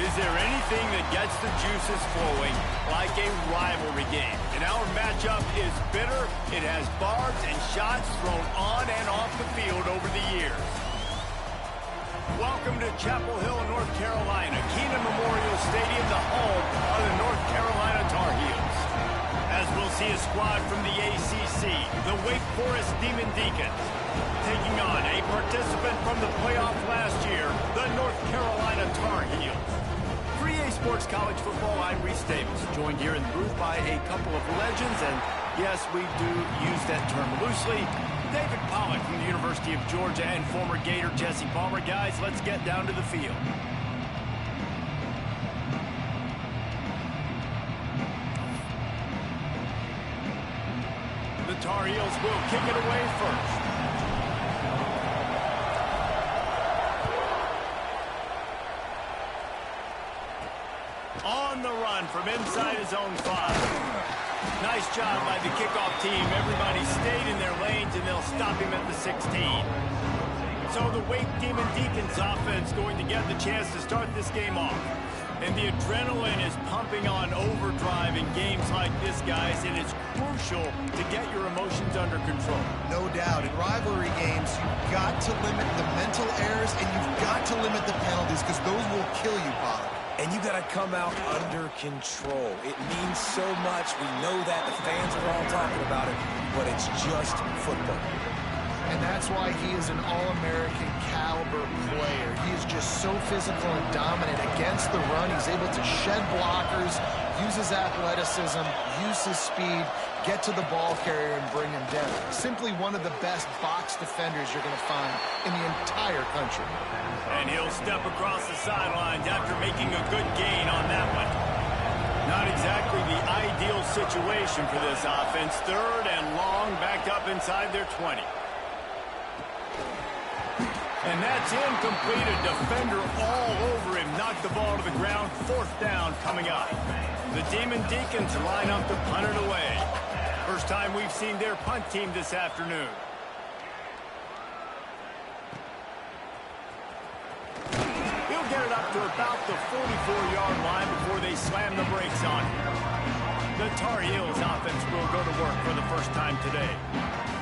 Is there anything that gets the juices flowing like a rivalry game? And our matchup is bitter. It has barbs and shots thrown on and off the field over the years. Welcome to Chapel Hill, North Carolina, Keenan Memorial Stadium, the home of the North Carolina Tar Heels. As we'll see a squad from the ACC, the Wake Forest Demon Deacons, taking on a participant from the playoff last year, the North Carolina Tar Heels. For EA Sports College Football, I'm Reese Davis, joined here in the booth by a couple of legends, and yes, we do use that term loosely. David Pollack from the University of Georgia and former Gator Jesse Palmer. Guys, let's get down to the field. The Tar Heels will kick it away first. On the run from inside his own 5. Nice job by the kickoff team. Everybody stayed in their lanes, and they'll stop him at the 16. So the Wake Demon Deacons offense going to get the chance to start this game off. And the adrenaline is pumping on overdrive in games like this, guys, and it's crucial to get your emotions under control. No doubt. In rivalry games, you've got to limit the mental errors, and you've got to limit the penalties, because those will kill you, Bob. And you got to come out under control. It means so much. We know that. The fans are all talking about it, but it's just football. And that's why he is an All-American caliber player. He is just so physical and dominant against the run. He's able to shed blockers, use his athleticism, use his speed, get to the ball carrier and bring him down. Simply one of the best box defenders you're going to find in the entire country. And he'll step across the sidelines after making a good gain on that one. Not exactly the ideal situation for this offense. 3rd and long, backed up inside their 20. And that's incomplete. A defender all over him. Knocked the ball to the ground. 4th down coming up. The Demon Deacons line up to punt it away. First time we've seen their punt team this afternoon. He'll get it up to about the 44-yard line before they slam the brakes on him. The Tar Heels offense will go to work for the first time today.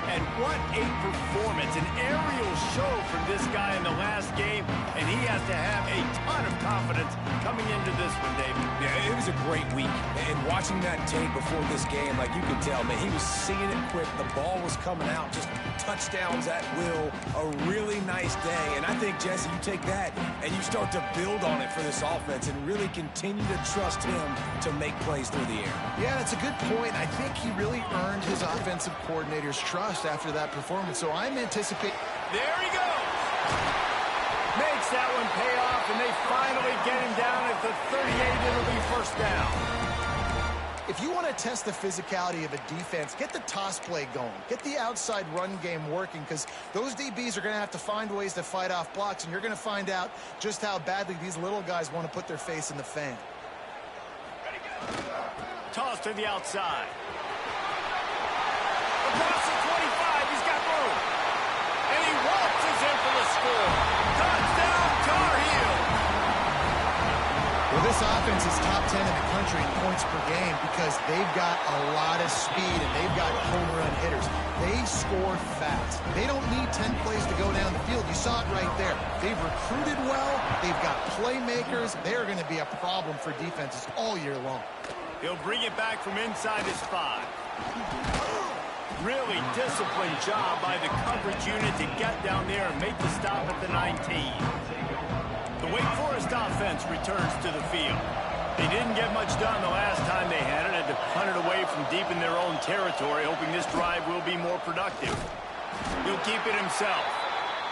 And what a performance, an aerial show from this guy in the last game, and he has to have a ton of confidence coming into this one, David. Yeah, it was a great week, and watching that tape before this game, like you could tell, man, he was seeing it quick. The ball was coming out, just touchdowns at will. A really nice day, and I think, Jesse, you take that and you start to build on it for this offense and really continue to trust him to make plays through the air. Yeah, that's a good point. I think he really earned his offensive coordinator's trust after that performance, so I'm anticipating. There he goes. Makes that one pay off, and they finally get him down at the 38. It'll be 1st down. If you want to test the physicality of a defense, get the toss play going. Get the outside run game working, because those DBs are going to have to find ways to fight off blocks, and you're going to find out just how badly these little guys want to put their face in the fan. Toss to the outside. Across the 25, he's got room. And he waltzes in for the score. Touchdown, Tar Heels. Well, this offense is top 10 in the country in points per game because they've got a lot of speed and they've got home run hitters. They score fast. They don't need 10 plays to go down the field. You saw it right there. They've recruited well. They've got playmakers. They're going to be a problem for defenses all year long. He'll bring it back from inside his 5. Really disciplined job by the coverage unit to get down there and make the stop at the 19. The Wake Forest offense returns to the field. They didn't get much done the last time they had it to punt it away from deep in their own territory, hoping this drive will be more productive. He'll keep it himself.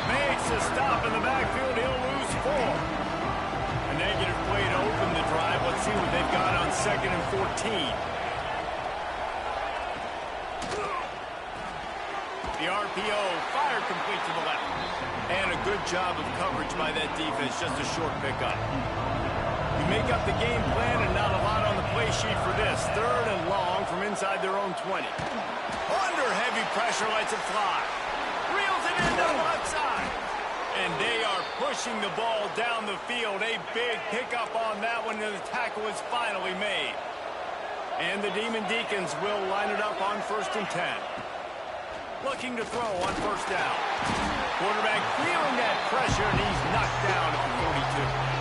Makes a stop in the backfield. He'll lose 4. A negative play to open the drive. Let's see what they've got on 2nd and 14. The RPO, fire complete to the left. And a good job of coverage by that defense, just a short pickup. You make up the game plan and not a lot on the play sheet for this. 3rd and long from inside their own 20. Under heavy pressure, lets it fly. Reels it in down the left side. And they are pushing the ball down the field. A big pickup on that one, and the tackle is finally made. And the Demon Deacons will line it up on 1st and 10. Looking to throw on 1st down. Quarterback feeling that pressure, and he's knocked down at the 42.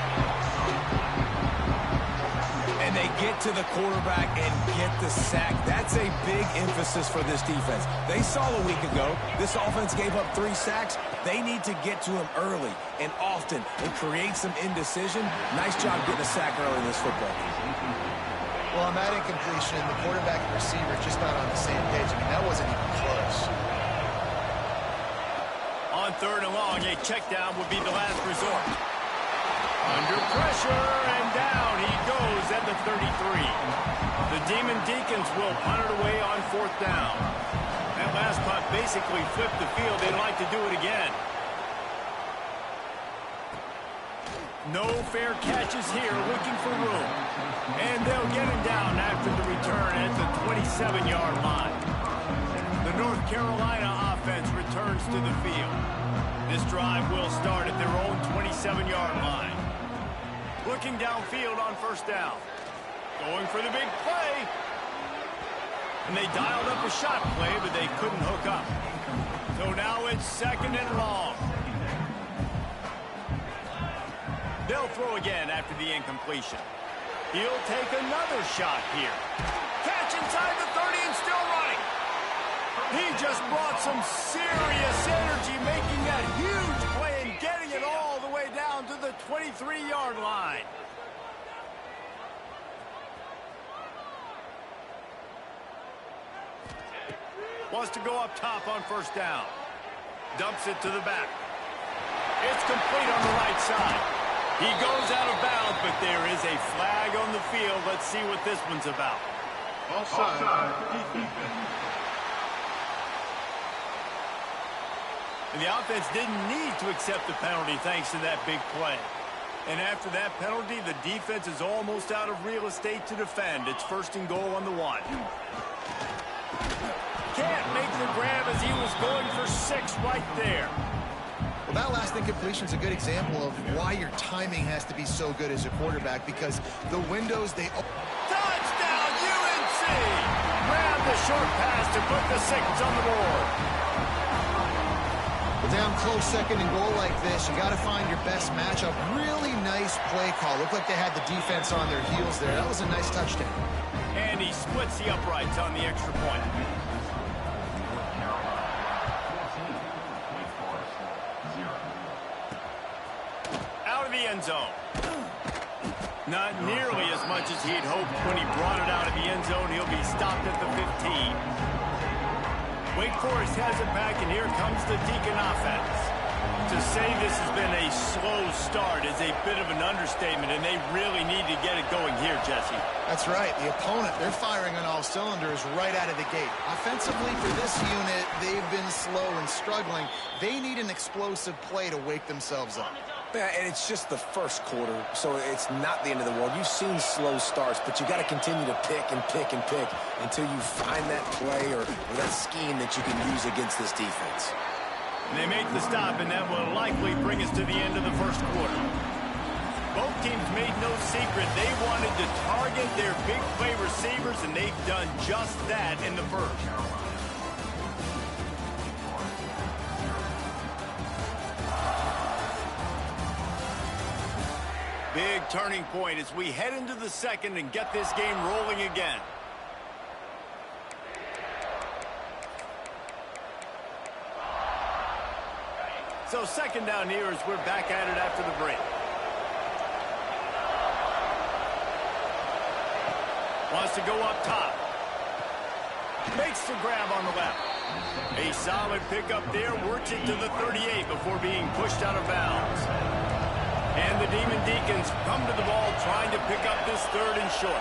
And they get to the quarterback and get the sack. That's a big emphasis for this defense. They saw a week ago, this offense gave up 3 sacks. They need to get to him early and often and create some indecision. Nice job getting a sack early in this football game. Well, on that incompletion, the quarterback and receiver just not on the same page. I mean, that wasn't even close. On 3rd and long, a check down would be the last resort. Under pressure, and down he goes at the 33. The Demon Deacons will punt it away on 4th down. That last punt basically flipped the field. They'd like to do it again. No fair catches here, looking for room. And they'll get him down after the return at the 27-yard line. The North Carolina offense returns to the field. This drive will start at their own 27-yard line. Looking downfield on 1st down. Going for the big play. And they dialed up a shot play, but they couldn't hook up. So now it's 2nd and long. They'll throw again after the incompletion. He'll take another shot here. Catch inside the 30 and still running. He just brought some serious energy, making that huge play and getting it all the way down to the 23-yard line. Wants to go up top on 1st down. Dumps it to the back. It's complete on the right side. He goes out of bounds, but there is a flag on the field. Let's see what this one's about. Offside. And the offense didn't need to accept the penalty thanks to that big play. And after that penalty, the defense is almost out of real estate to defend. It's 1st and goal on the 1. Can't make the grab as he was going for 6 right there. Well, that last incompletion is a good example of why your timing has to be so good as a quarterback, because the windows they... Touchdown, UNC! Grab the short pass to put the 6 on the board. Well, down close 2nd and goal like this, you got to find your best matchup. Really nice play call. Looked like they had the defense on their heels there. That was a nice touchdown. And he splits the uprights on the extra point. Out of the end zone. Not nearly as much as he'd hoped when he brought it out of the end zone. He'll be stopped at the 15. Wake Forest has it back, and here comes the Deacon offense. To say this has been a slow start is a bit of an understatement, and they really need to get it going here, Jesse. That's right. The opponent, they're firing on all cylinders right out of the gate. Offensively, for this unit, they've been slow and struggling. They need an explosive play to wake themselves up. Yeah, and it's just the 1st quarter, so it's not the end of the world. You've seen slow starts, but you got to continue to pick and pick and pick until you find that play or that scheme that you can use against this defense. And they make the stop, and that will likely bring us to the end of the 1st quarter. Both teams made no secret. They wanted to target their big play receivers, and they've done just that in the 1st. Big turning point as we head into the 2nd and get this game rolling again. So 2nd down here as we're back at it after the break. Wants to go up top. Makes the grab on the left. A solid pickup there. Works it to the 38 before being pushed out of bounds. And the Demon Deacons come to the ball trying to pick up this 3rd and short.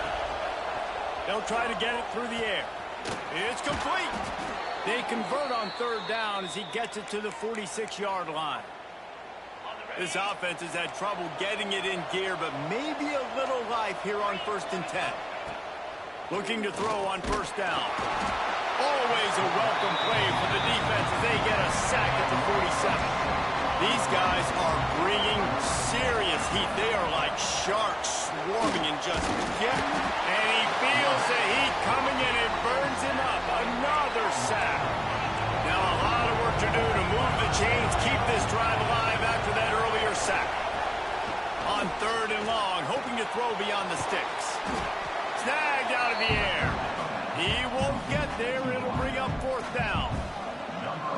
They'll try to get it through the air. It's complete. They convert on 3rd down as he gets it to the 46-yard line. This offense has had trouble getting it in gear, but maybe a little life here on 1st and 10. Looking to throw on 1st down. Always a welcome play for the defense as they get a sack at the 47. These guys are bringing serious heat. They are like sharks swarming and just and he feels the heat coming and it burns him up. Another sack. Now a lot of work to do to move the chains, keep this drive alive after that earlier sack. On 3rd and long, hoping to throw beyond the sticks. Snagged out of the air. He won't get there. It'll bring up 4th down.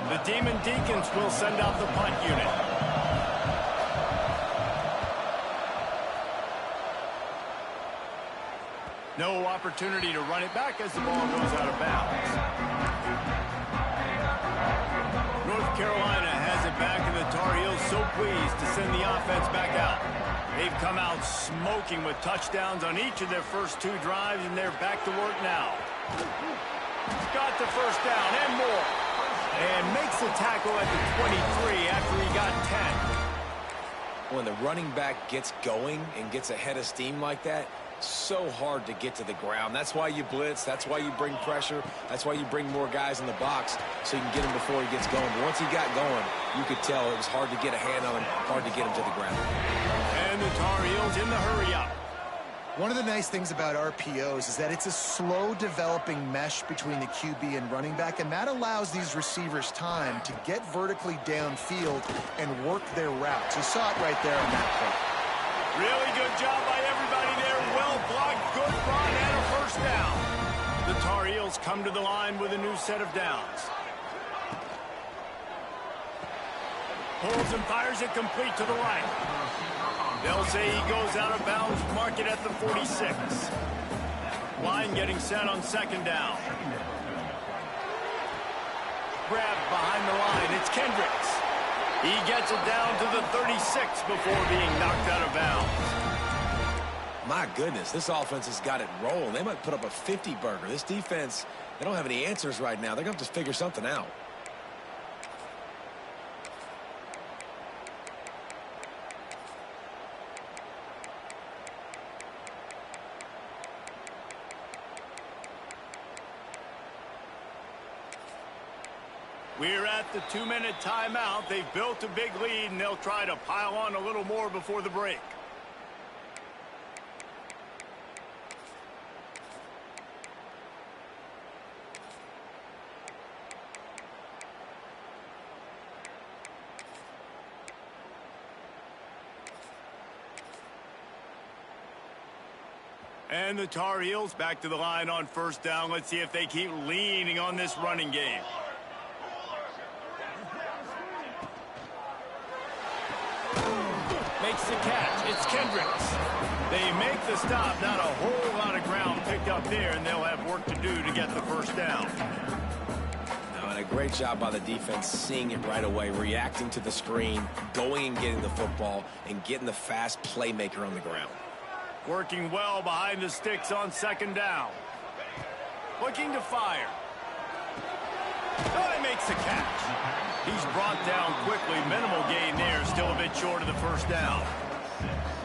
The Demon Deacons will send out the punt unit. No opportunity to run it back as the ball goes out of bounds. North Carolina has it back, and the Tar Heels so pleased to send the offense back out. They've come out smoking with touchdowns on each of their first 2 drives, and they're back to work now. Got the 1st down and more. And makes the tackle at the 23 after he got 10. When the running back gets going and gets ahead of steam like that, so hard to get to the ground. That's why you blitz. That's why you bring pressure. That's why you bring more guys in the box so you can get him before he gets going. But once he got going, you could tell it was hard to get a hand on him, hard to get him to the ground. And the Tar Heels in the hurry-up. One of the nice things about RPOs is that it's a slow developing mesh between the QB and running back, and that allows these receivers time to get vertically downfield and work their routes. You saw it right there on that play. Really good job by everybody there. Well blocked, good run, and a 1st down. The Tar Heels come to the line with a new set of downs. Pulls and fires it complete to the right. They'll say he goes out of bounds, mark it at the 46. Line getting set on 2nd down. Grabbed behind the line, it's Kendricks. He gets it down to the 36 before being knocked out of bounds. My goodness, this offense has got it rolling. They might put up a 50-burger. This defense, they don't have any answers right now. They're going to have to figure something out. We're at the 2-minute timeout. They've built a big lead, and they'll try to pile on a little more before the break. And the Tar Heels back to the line on 1st down. Let's see if they keep leaning on this running game. Makes the catch. It's Kendricks. They make the stop. Not a whole lot of ground picked up there, and they'll have work to do to get the 1st down. And a great job by the defense seeing it right away, reacting to the screen, going and getting the football, and getting the fast playmaker on the ground. Working well behind the sticks on 2nd down. Looking to fire. Oh, he makes the catch. He's brought down quickly. Minimal gain there. Still a bit short of the 1st down.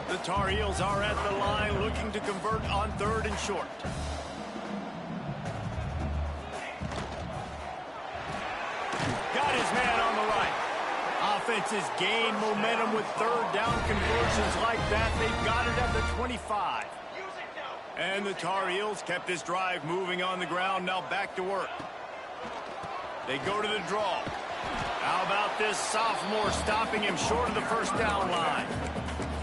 The Tar Heels are at the line looking to convert on 3rd and short. Got his man on the right. Offenses gain momentum with 3rd down conversions like that. They've got it at the 25. And the Tar Heels kept this drive moving on the ground. Now back to work. They go to the draw. How about this sophomore stopping him short of the 1st down line?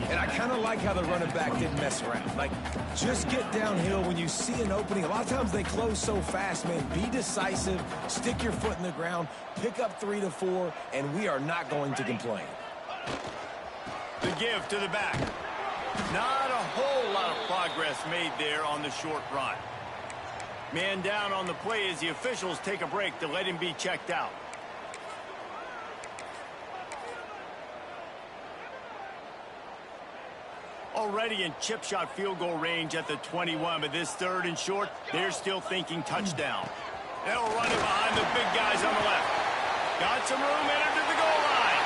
And I kind of like how the running back didn't mess around. Like, just get downhill when you see an opening. A lot of times they close so fast, man. Be decisive, stick your foot in the ground, pick up 3 to 4, and we are not going to complain. The give to the back. Not a whole lot of progress made there on the short run. Man down on the play as the officials take a break to let him be checked out. Already in chip shot field goal range at the 21, but this 3rd and short, they're still thinking touchdown. They'll run it behind the big guys on the left. Got some room, entered to the goal line.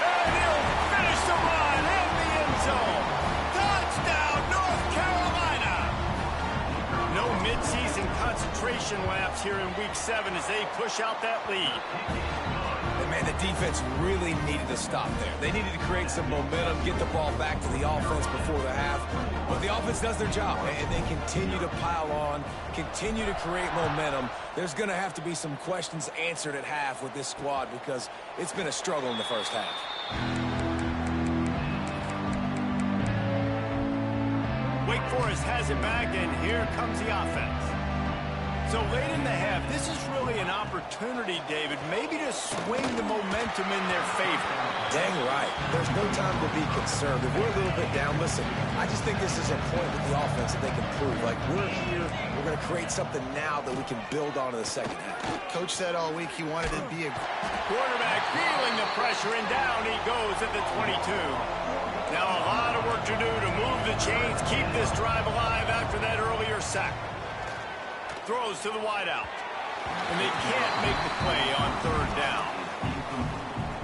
And he'll finish the run in the end zone. Touchdown, North Carolina. No midseason concentration laps here in Week 7 as they push out that lead. And Man, the defense really needed to stop there. They needed to create some momentum, get the ball back to the offense before the half. But the offense does their job, and they continue to pile on, continue to create momentum. There's going to have to be some questions answered at half with this squad because it's been a struggle in the first half. Wake Forest has it back, and here comes the offense. So late in the half, this is really an opportunity, David, maybe to swing the momentum in their favor. Dang right. There's no time to be concerned. If we're a little bit down, listen, I just think this is a point with the offense that they can prove. Like, we're here, we're going to create something now that we can build on in the second half. Coach said all week he wanted to be a... Quarterback feeling the pressure, and down he goes at the 22. Now a lot of work to do to move the chains, keep this drive alive after that earlier sack. Throws to the wideout. And they can't make the play on third down.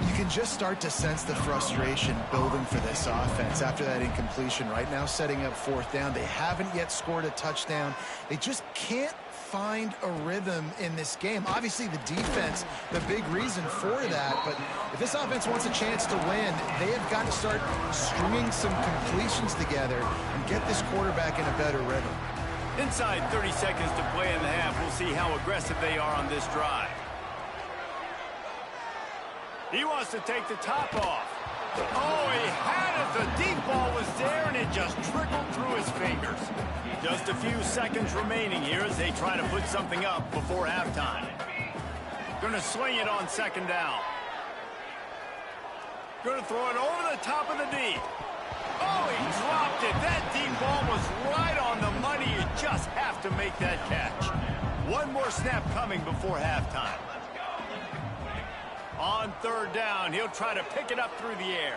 You can just start to sense the frustration building for this offense after that incompletion. Right now, setting up fourth down. They haven't yet scored a touchdown. They just can't find a rhythm in this game. Obviously, the defense, the big reason for that. But if this offense wants a chance to win, they have got to start stringing some completions together and get this quarterback in a better rhythm. Inside 30 seconds to play in the half. We'll see how aggressive they are on this drive. He wants to take the top off. Oh, he had it. The deep ball was there, and it just trickled through his fingers. Just a few seconds remaining here as they try to put something up before halftime. Going to swing it on second down. Going to throw it over the top of the D. Oh, he dropped it. That deep ball was right on the money. You just have to make that catch. One more snap coming before halftime. On third down, he'll try to pick it up through the air.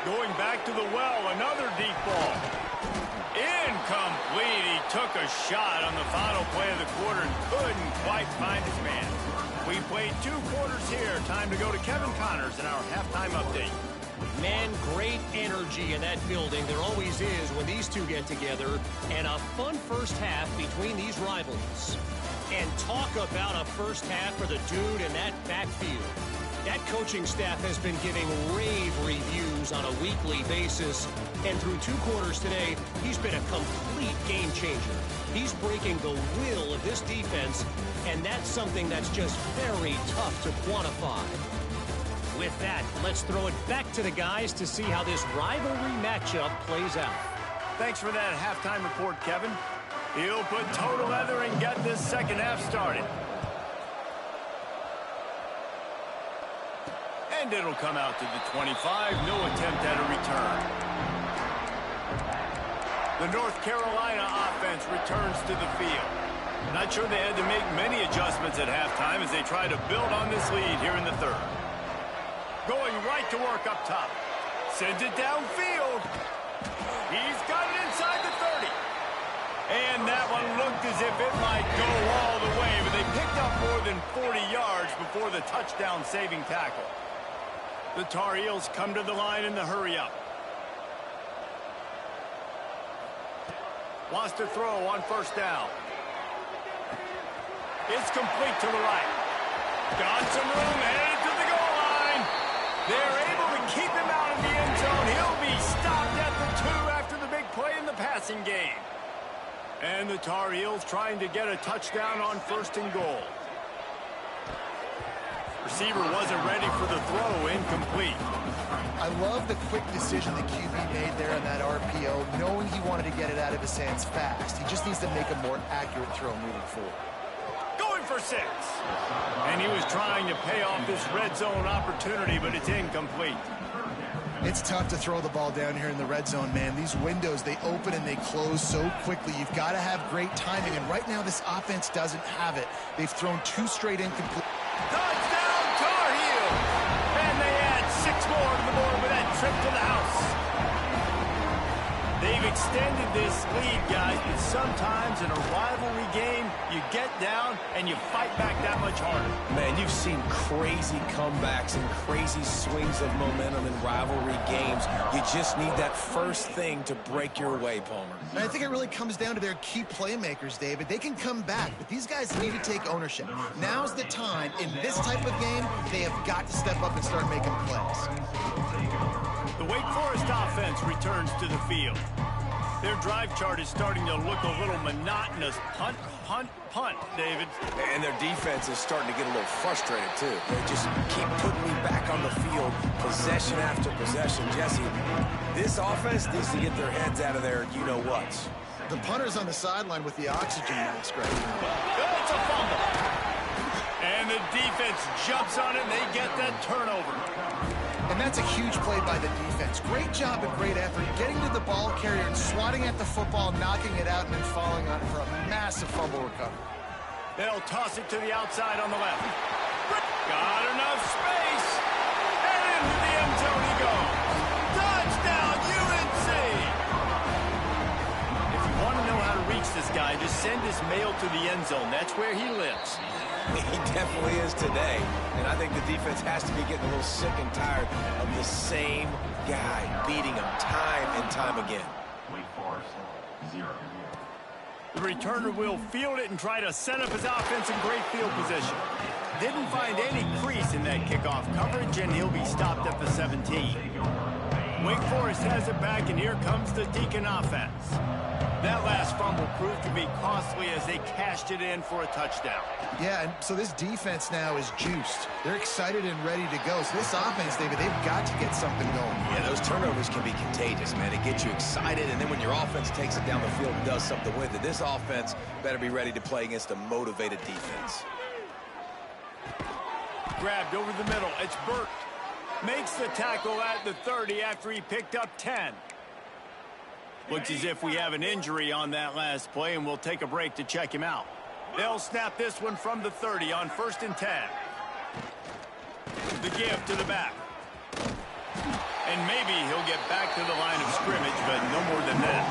Going back to the well, another deep ball. Incomplete. He took a shot on the final play of the quarter and couldn't quite find his man. We played 2 quarters here. Time to go to Kevin Connors in our halftime update. Man, great energy in that building. There always is when these two get together. And a fun first half between these rivals. And talk about a first half for the dude in that backfield. That coaching staff has been giving rave reviews on a weekly basis. And through 2 quarters today, he's been a complete game changer. He's breaking the will of this defense, and that's something that's just very tough to quantify. With that, let's throw it back to the guys to see how this rivalry matchup plays out. Thanks for that halftime report, Kevin. He'll put total leather and get this second half started. And it'll come out to the 25. No attempt at a return. The North Carolina offense returns to the field. Not sure they had to make many adjustments at halftime as they try to build on this lead here in the third. Going right to work up top. Sends it downfield. He's got it inside the 30. And that one looked as if it might go all the way, but they picked up more than 40 yards before the touchdown-saving tackle. The Tar Heels come to the line in the hurry-up. Wants to throw on first down. It's complete to the right. Got some room, headed to the goal line. They're able to keep him out of the end zone. He'll be stopped at the 2 after the big play in the passing game. And the Tar Heels trying to get a touchdown on first and goal. Receiver wasn't ready for the throw, incomplete. I love the quick decision the QB made there on that RPO, knowing he wanted to get it out of his hands fast. He just needs to make a more accurate throw moving forward. Going for 6. And he was trying to pay off this red zone opportunity, but it's incomplete. It's tough to throw the ball down here in the red zone, man. These windows, they open and they close so quickly. You've got to have great timing, and right now this offense doesn't have it. They've thrown 2 straight incomplete. Touchdown, Tar Heels! And they add 6 more to the board with that trip to the house. They've extended this lead, guys, but sometimes in a rivalry game, you get down, and you fight back that much harder. Man, you've seen crazy comebacks and crazy swings of momentum in rivalry games. You just need that first thing to break your way, Palmer. And I think it really comes down to their key playmakers, David. They can come back, but these guys need to take ownership. Now's the time. In this type of game, they have got to step up and start making plays. The Wake Forest offense returns to the field. Their drive chart is starting to look a little monotonous. Punt, punt, punt, David. And their defense is starting to get a little frustrated, too. They just keep putting me back on the field, possession after possession. Jesse, this offense needs to get their heads out of their you-know-whats. The punter's on the sideline with the oxygen mask right now. It's a fumble. And the defense jumps on it, and they get that turnover. And that's a huge play by the defense. Great job and great effort getting to the ball carrier and swatting at the football, knocking it out, and then falling on it for a massive fumble recovery. They'll toss it to the outside on the left. Got enough space. And into the end zone he goes. Touchdown, UNC! If you want to know how to reach this guy, just send his mail to the end zone. That's where he lives. He definitely is today. And I think the defense has to be getting a little sick and tired of the same guy beating him time and time again. The returner will field it and try to set up his offense in great field position. Didn't find any crease in that kickoff coverage, and he'll be stopped at the 17. Wake Forest has it back, and here comes the Deacon offense. That last fumble proved to be costly as they cashed it in for a touchdown. Yeah, and so this defense now is juiced. They're excited and ready to go. So this offense, David, they've got to get something going. Yeah, those turnovers can be contagious, man. It gets you excited, and then when your offense takes it down the field and does something with it, this offense better be ready to play against a motivated defense. Grabbed over the middle. It's Burt. Makes the tackle at the 30 after he picked up 10. Looks as if we have an injury on that last play, and we'll take a break to check him out. They'll snap this one from the 30 on 1st and 10. The give to the back. And maybe he'll get back to the line of scrimmage, but no more than that.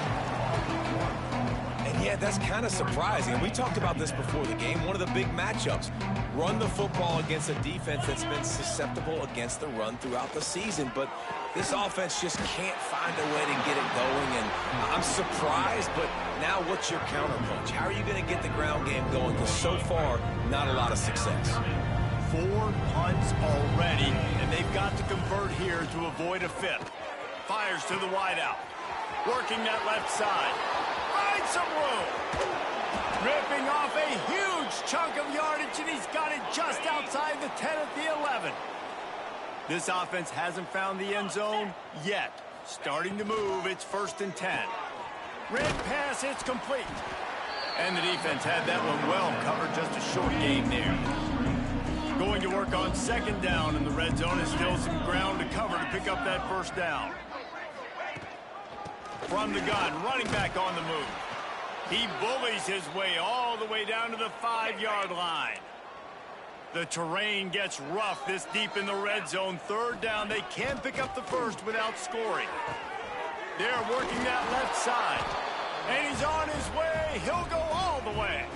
And yeah, that's kind of surprising. We talked about this before the game. One of the big matchups. Run the football against a defense that's been susceptible against the run throughout the season. But this offense just can't find a way to get it going. And I'm surprised, but now what's your counterpunch? How are you going to get the ground game going? Because so far, not a lot of success. 4 punts already, and they've got to convert here to avoid a 5th. Fires to the wideout. Working that left side. Finds some room. Ripping off a huge chunk of yardage, and he's got it just outside the 10 at the 11. This offense hasn't found the end zone yet. Starting to move, it's 1st and 10. Red pass, it's complete. And the defense had that one well covered, just a short gain there. Going to work on 2nd down, and the red zone is still some ground to cover to pick up that 1st down. From the gun, running back on the move. He bullies his way all the way down to the 5-yard line. The terrain gets rough this deep in the red zone. 3rd down, they can't pick up the 1st without scoring. They're working that left side. And he's on his way. He'll go all the way.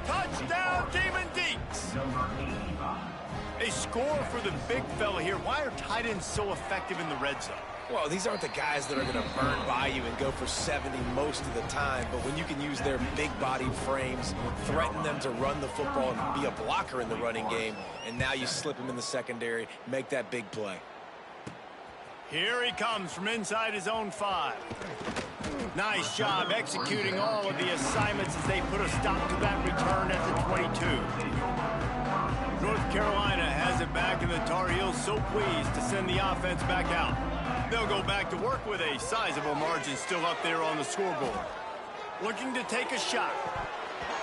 Touchdown, Demon Deeks. A score for the big fella here. Why are tight ends so effective in the red zone? Well, these aren't the guys that are going to burn by you and go for 70 most of the time. But when you can use their big-bodied frames, threaten them to run the football and be a blocker in the running game, and now you slip him in the secondary, make that big play. Here he comes from inside his own 5. Nice job executing all of the assignments as they put a stop to that return at the 22. North Carolina has it back, and the Tar Heels so pleased to send the offense back out. They'll go back to work with a sizable margin still up there on the scoreboard. Looking to take a shot.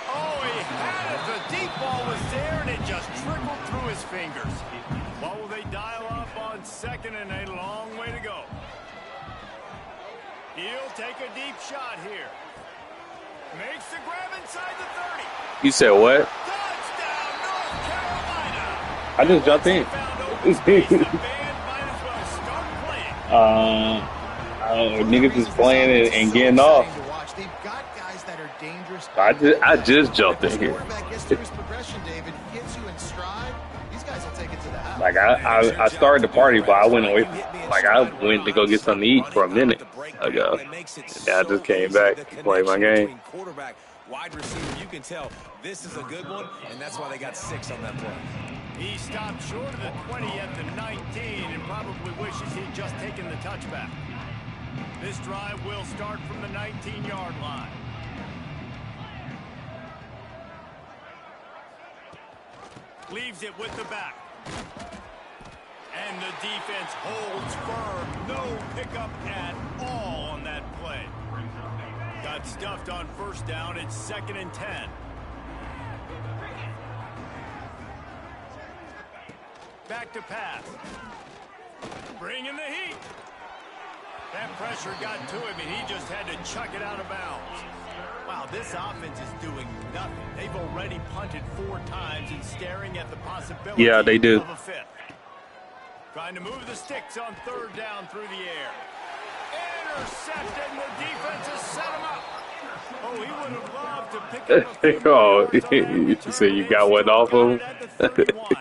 Oh, he had it. The deep ball was there, and it just trickled through his fingers. What will they dial up on 2nd and a long way to go? He'll take a deep shot here. Makes the grab inside the 30. You said what? Touchdown, North Carolina. I just jumped in. Niggas just playing and getting off. I just jumped in here. through his progression, David, he gets you in stride. These guys will take it to the house. Like I started the party, but I went away. Like I went to go get something to eat for a minute ago. And I just came back to play my game. Quarterback, wide receiver, you can tell this is a good one, and that's why they got 6 on that play. He stopped short of the 20 at the 19 and probably wishes he'd just taken the touchback. This drive will start from the 19-yard line. Leaves it with the back. And the defense holds firm. No pickup at all on that play. Got stuffed on first down. It's 2nd and 10. Back to pass. Bringing the heat. That pressure got to him, and he just had to chuck it out of bounds. Wow, this offense is doing nothing. They've already punted 4 times and staring at the possibility Yeah, they do. of a 5th. Trying to move the sticks on 3rd down through the air. Intercepted, and the defense has set him up. Oh, he would have loved to pick up a few Oh, yards on that you say you return. got one off of him? At the 31.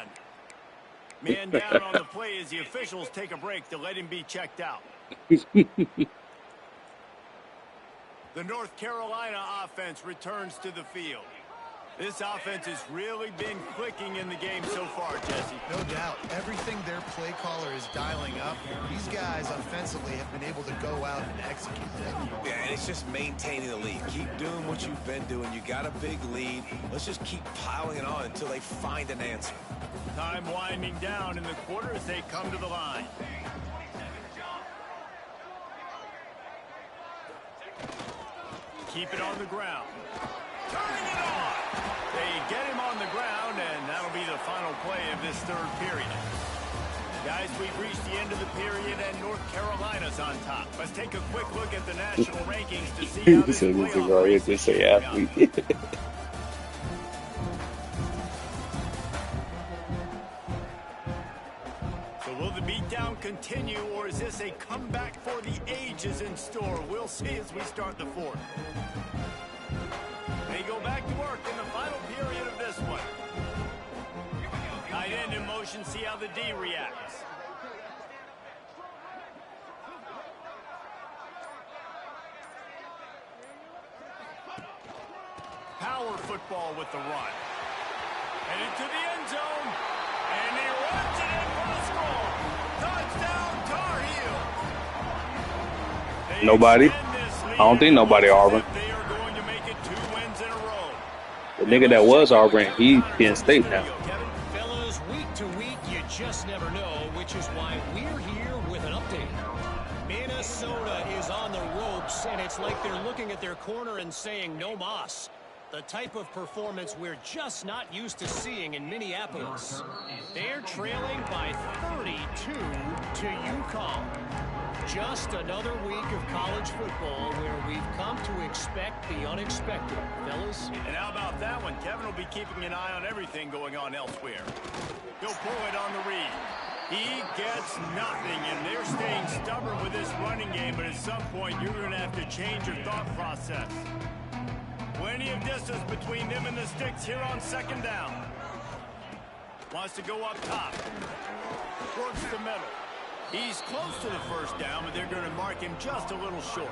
Man down on the play as the officials take a break to let him be checked out. The North Carolina offense returns to the field. This offense has really been clicking in the game so far, Jesse. No doubt. Everything their play caller is dialing up, these guys offensively have been able to go out and execute them. Yeah, and it's just maintaining the lead. Keep doing what you've been doing. You got a big lead. Let's just keep piling it on until they find an answer. Time winding down in the quarter as they come to the line. Keep it on the ground. Turning it on. They get him on the ground, and that'll be the final play of this 3rd period. Guys, we've reached the end of the period, and North Carolina's on top. Let's take a quick look at the national rankings to see how this playoff Just say athlete. So will the beatdown continue, or is this a comeback for the ages in store? We'll see as we start the 4th. They go back to work in the final period of this one. Tight end in motion, see how the D reacts. Power football with the run. Headed to the end zone. And he runs it in for the score. Touchdown, Tar Heels. Nobody? I don't think nobody Auburn. They are going to make it 2 wins in a row. The nigga that was Auburn, he Penn State now. Fellas, week to week, you just never know, which is why we're here with an update. Minnesota is on the ropes, and it's like they're looking at their corner and saying, no mas. The type of performance we're just not used to seeing in Minneapolis. They're trailing by 32 to UConn. Just another week of college football where we've come to expect the unexpected, fellas. And how about that one? Kevin will be keeping an eye on everything going on elsewhere. He'll pull it on the read. He gets nothing, and they're staying stubborn with this running game, but at some point you're going to have to change your thought process. Plenty of distance between them and the sticks here on 2nd down. Wants to go up top. Works the middle. He's close to the 1st down, but they're going to mark him just a little short.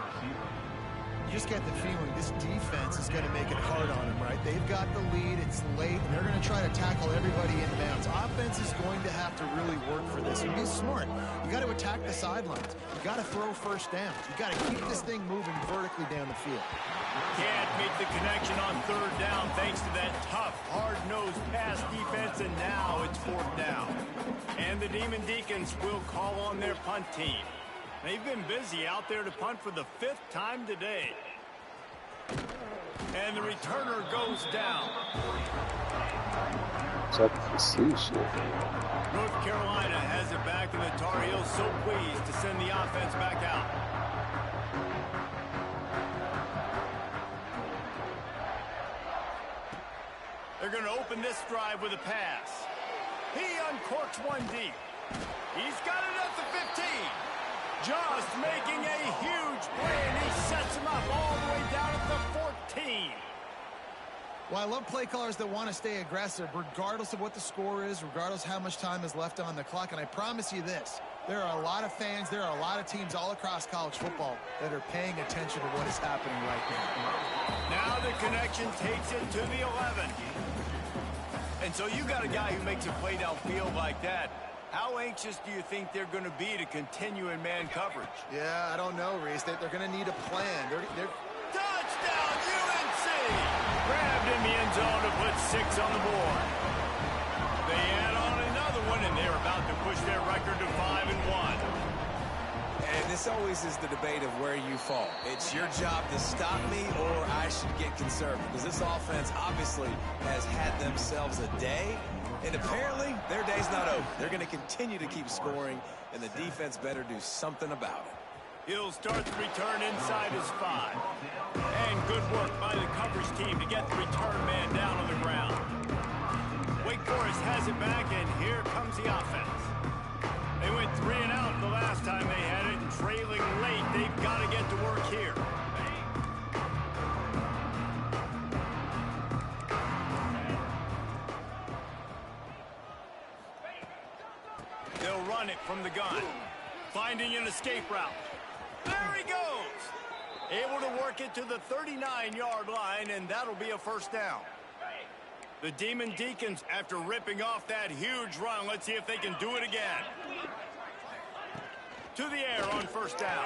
You just get the feeling this defense is going to make it hard on them, right? They've got the lead, it's late, and they're going to try to tackle everybody in bounds. Offense is going to have to really work for this and be smart. You got to attack the sidelines. You got to throw 1st downs. You got to keep this thing moving vertically down the field. Can't make the connection on 3rd down thanks to that tough, hard-nosed pass defense, and now it's 4th down. And the Demon Deacons will call on their punt team. They've been busy out there to punt for the 5th time today. And the returner goes down. Check the shit. North Carolina has it back, and the Tar Heels so pleased to send the offense back out. They're going to open this drive with a pass. He uncorks one deep. He's got it at the 15. Just making a huge play, and he sets him up all the way down at the 14. Well, I love play callers that want to stay aggressive regardless of what the score is, regardless how much time is left on the clock. And I promise you this, there are a lot of fans, there are a lot of teams all across college football that are paying attention to what is happening right now. Now the connection takes it to the 11. And so you got a guy who makes a play downfield like that. How anxious do you think they're going to be to continue in man coverage? Yeah, I don't know, Reese. They're going to need a plan. Touchdown, UNC! Grabbed in the end zone to put 6 on the board. They add on another one, and they're about to push their record to 5-1. And this always is the debate of where you fall. It's your job to stop me, or I should get conservative. Because this offense obviously has had themselves a day, and apparently their day's not over. They're going to continue to keep scoring, and the defense better do something about it. He'll start the return inside his 5. And good work by the coverage team to get the return man down on the ground. Wake Forest has it back, and here comes the offense. They went 3 and out the last time they had it, and trailing late, they've got to get to work here. They'll run it from the gun, finding an escape route. There he goes! Able to work it to the 39-yard line, and that'll be a first down. The Demon Deacons, after ripping off that huge run, let's see if they can do it again. To the air on first down.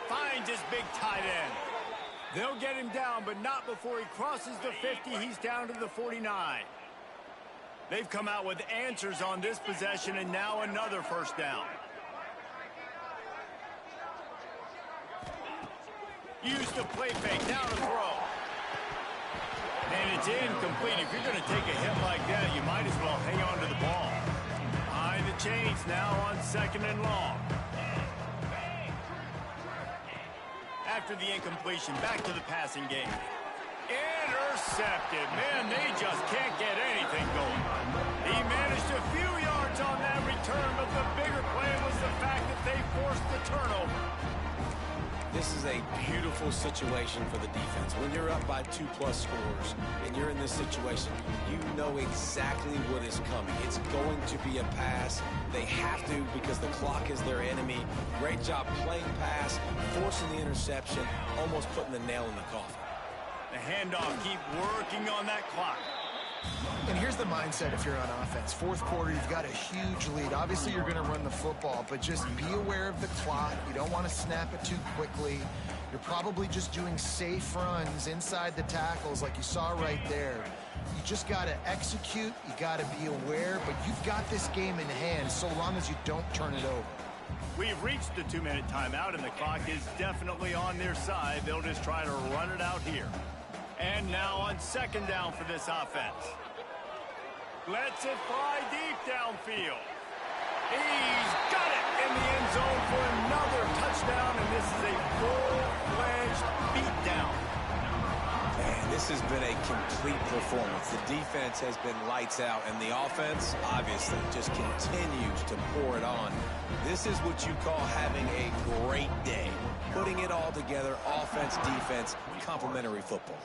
Finds his big tight end. They'll get him down, but not before he crosses the 50. He's down to the 49. They've come out with answers on this possession, and now another first down. Use the play fake, now to throw. And it's incomplete. If you're going to take a hit like that, you might as well hang on to the ball. Behind the chains now on 2nd and long. After the incompletion, back to the passing game. Intercepted. Man, they just can't get anything going. He managed a few yards on that return, but the bigger play was the fact that they forced the turnover. This is a beautiful situation for the defense. When you're up by 2+ scores and you're in this situation, you know exactly what is coming. It's going to be a pass. They have to because the clock is their enemy. Great job playing pass, forcing the interception, almost putting the nail in the coffin. The handoff, keep working on that clock. And here's the mindset if you're on offense. 4th quarter, you've got a huge lead. Obviously, you're going to run the football, but just be aware of the clock. You don't want to snap it too quickly. You're probably just doing safe runs inside the tackles like you saw right there. You just got to execute. You got to be aware, but you've got this game in hand so long as you don't turn it over. We've reached the 2-minute timeout, and the clock is definitely on their side. They'll just try to run it out here. And now on 2nd down for this offense. Lets it fly deep downfield. He's got it in the end zone for another touchdown, and this is a full-fledged beatdown. Man, this has been a complete performance. The defense has been lights out, and the offense, obviously, just continues to pour it on. This is what you call having a great day. Putting it all together, offense, defense, complementary football.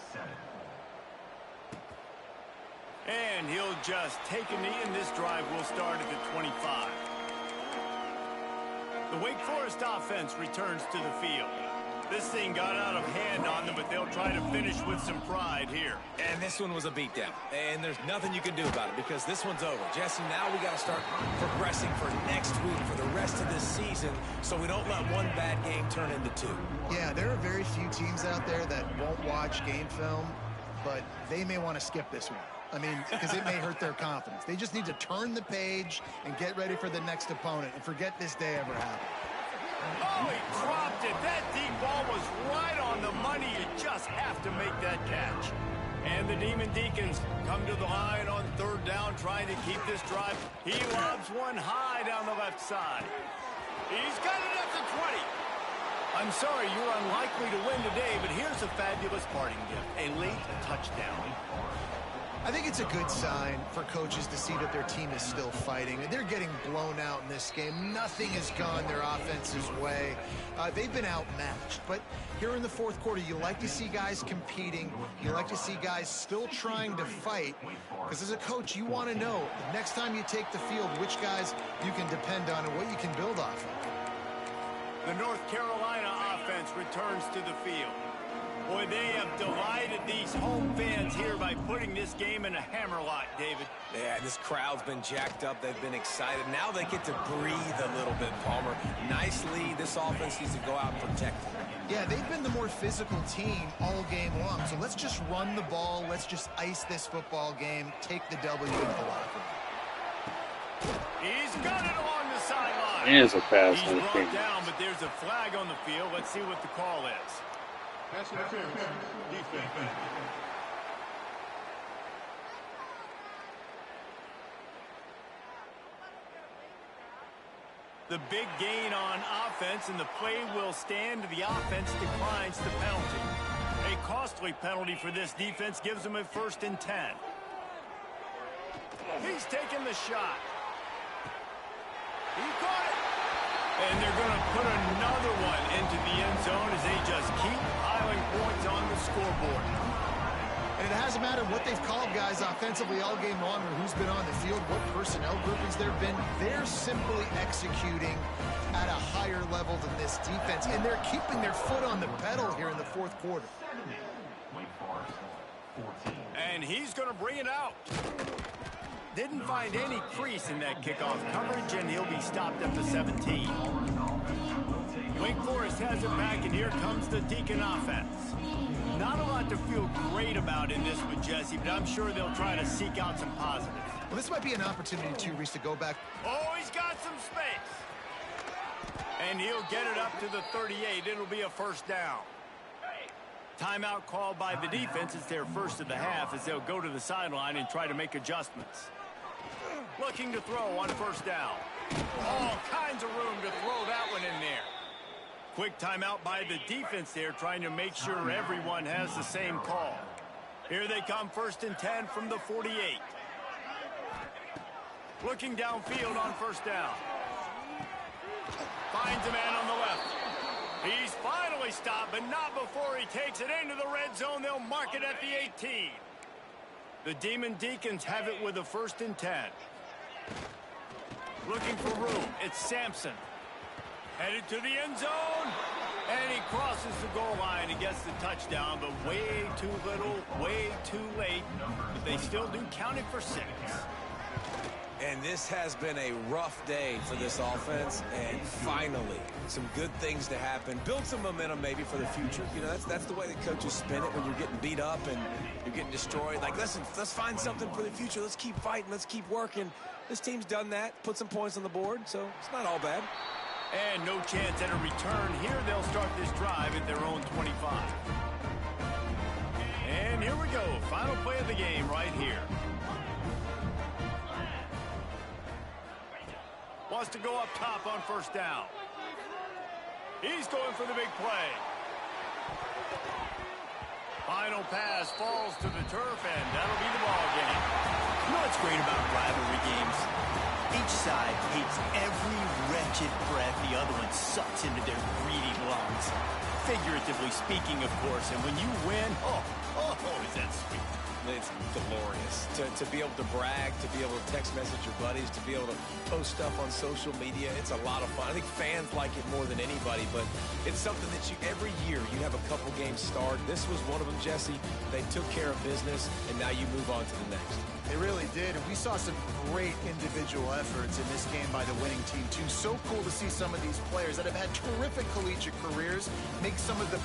And he'll just take a knee, and this drive will start at the 25. The Wake Forest offense returns to the field. This thing got out of hand on them, but they'll try to finish with some pride here. And this one was a beatdown. And there's nothing you can do about it because this one's over. Jesse, now we got to start progressing for next week, for the rest of this season, so we don't let one bad game turn into 2. Yeah, there are very few teams out there that won't watch game film, but they may want to skip this one. I mean, because it may hurt their confidence. They just need to turn the page and get ready for the next opponent and forget this day ever happened. Oh, he dropped it. That deep ball was right on the money. You just have to make that catch. And the Demon Deacons come to the line on 3rd down, trying to keep this drive. He lobs one high down the left side. He's got it at the 20. I'm sorry, you're unlikely to win today, but here's a fabulous parting gift. A late touchdown. I think it's a good sign for coaches to see that their team is still fighting. They're getting blown out in this game. Nothing has gone their offense's way. They've been outmatched. But here in the fourth quarter, you like to see guys competing. You like to see guys still trying to fight. Because as a coach, you want to know next time you take the field which guys you can depend on and what you can build off of. The North Carolina offense returns to the field. Boy, they have delighted these home fans here by putting this game in a hammerlock, David. Yeah, this crowd's been jacked up. They've been excited. Now they get to breathe a little bit, Palmer. Nice lead. This offense needs to go out and protect it. Yeah, they've been the more physical team all game long. So let's just run the ball. Let's just ice this football game. Take the W in the locker room. He's got it along the sideline. There's a pass He's on the brought field. down, but there's a flag on the field. Let's see what the call is. Pass interference. Defense. The big gain on offense, and the play will stand. The offense declines the penalty. A costly penalty for this defense gives them a 1st and 10. He's taking the shot. He caught it. And they're going to put another one into the end zone as they just keep piling points on the scoreboard. And it hasn't mattered what they've called guys offensively all game long or who's been on the field, what personnel groupings there have been. They're simply executing at a higher level than this defense, and they're keeping their foot on the pedal here in the fourth quarter. And he's going to bring it out. Didn't find any crease in that kickoff coverage, and he'll be stopped at the 17. Wake Forest has it back, and here comes the Deacon offense. Not a lot to feel great about in this one, Jesse, but I'm sure they'll try to seek out some positives. Well, this might be an opportunity, too, Reese, to go back. Oh, he's got some space. And he'll get it up to the 38. It'll be a 1st down. Timeout called by the defense. It's their first of the half as they'll go to the sideline and try to make adjustments. Looking to throw on 1st down. All kinds of room to throw that one in there. Quick timeout by the defense there, trying to make sure everyone has the same call. Here they come, 1st and 10 from the 48. Looking downfield on 1st down. Finds a man on the left. He's finally stopped, but not before he takes it into the red zone. They'll mark it at the 18. The Demon Deacons have it with a 1st and 10. Looking for room. It's Sampson. Headed to the end zone. And he crosses the goal line and gets the touchdown, but way too little, way too late. But they still do count it for 6. And this has been a rough day for this offense, and finally, some good things to happen. Build some momentum maybe for the future. You know, that's the way the coaches spin it when you're getting beat up and you're getting destroyed. Like, listen, let's find something for the future. Let's keep fighting. Let's keep working. This team's done that, put some points on the board, so it's not all bad. And no chance at a return here. They'll start this drive at their own 25. And here we go. Final play of the game right here. Wants to go up top on 1st down. He's going for the big play. Final pass falls to the turf, and that'll be the ball game. You know what's great about rivalry games? Each side hates every wretched breath the other one sucks into their greedy lungs. Figuratively speaking, of course, and when you win, oh, is that sweet. It's glorious to be able to brag, to be able to text message your buddies, to be able to post stuff on social media. It's a lot of fun. I think fans like it more than anybody, but it's something that every year you have a couple games start. This was one of them, Jesse. They took care of business, and now you move on to the next. They really did, and we saw some great individual efforts in this game by the winning team, too. So cool to see some of these players that have had terrific collegiate careers make some of the